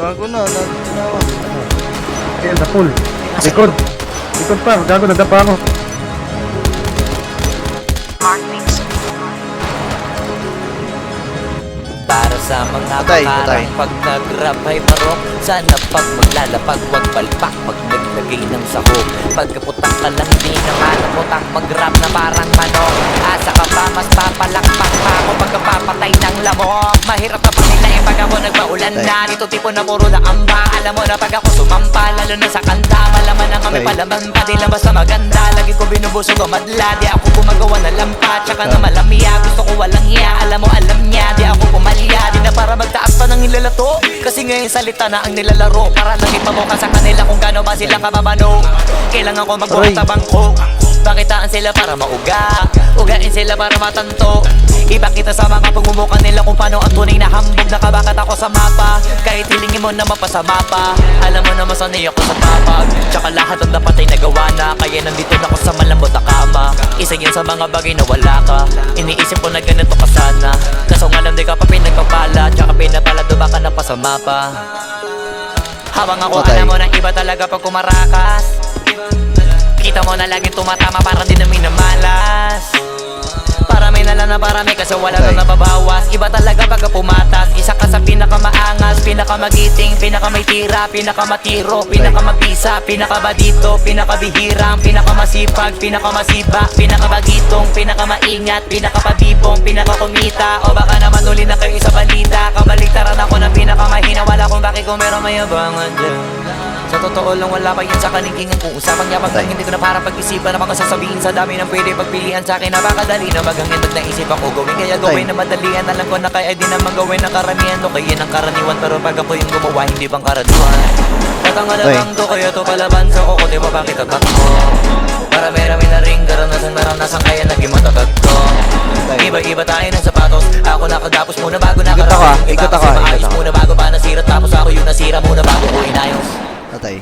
Gago na, ako. Ayan, sa pool. Likod. Likod pa, gago, nadapa ako. Para sa mga Patay. kakarang pag nag-rap ay marok. Sana pag maglalapag wag palpak pag naglagay ng sahog. Pagkaputak ka lang di naman putak mag-rap na parang manok. Asa ka pa mas papalakpak pa ako pagkapapatay ng lamok. Mahirap na pag nila pag ako nagbaulan na. Dito tipo na puro na amba. Alam mo na pag ako sumampa lalo na sa kanta. Malaman na kami palaban pa di lang basta maganda. Lagi ko binubusog o madla. Di ako gumagawa na lampa. Tsaka na malamya gusto ko walang hiya. Alam mo alam niya di ako pumalya. Di na para magtaas pa ng nilalato. Kasi ngayon salita na ang nilalaro. Para lang ipamuka sa kanila kung gaano ba sila kababano. Kailangan ko magbuhat sa bangko. Pakitaan sila para mauga. Ugain sila para matanto. Ipakita sa mga pagmumuka nila kung paano ang tunay na hambog. Nakabakat ako sa mapa. Kahit hilingin mo na mapasama pa. Alam mo na masanay ako sa papag. Tsaka lahat ang dapat ay nagawa na. Kaya nandito na ako sa malambot na kama. Isa yan sa mga bagay na wala ka. Iniisip ko na ganito ka sana. Kaso nga lang di ka pa pinagpapala. Tsaka pinapalado baka napasama pa. Habang ako alam mo na iba talaga pag kumarakas. Kita mo na laging tumatama para di na minamalas. Parami na lang na parami kasi wala na nababawas. Iba talaga pagka pumatas. Isa ka sa pinakamaangas, pinakamagiting, pinakamaytira, pinakamatiro, pinakamabisa, pinakabadito, pinakabihirang, pinakamasipag, pinakamasiba, pinakamagitong, pinakamaingat, pinakapabibong, pinakakumita. O baka naman uli na kayo sa balita. Kabaliktaran ako ng pinakamahina. Wala kung bakit kung meron mayabangan dyan. Sa totoo lang wala pa yan sa kalingingan. Kung usapang yapag lang hindi ko na para pag-isipan. Na makasasabihin sa dami ng pwede pagpilian sa akin. Napakadali na maghangin at naisip ako gawin. Kaya gawin na madalian. Alam ko na kaya di naman gawin ng karamihan. O kaya ng karaniwan. Pero pag ako yung gumawa hindi bang karaniwan. Patangalamang to kaya to palaban sa ko. Di ba bakit at ko? Para merami na ring naranasan kaya naging matatag ko. Iba-iba tayo ng sapatos. Ako nakagapos muna bago nakarating. Ikot ako. Maayos muna bago pa nasira. Tapos ako yung nasira muna bago ko inayos. Patay.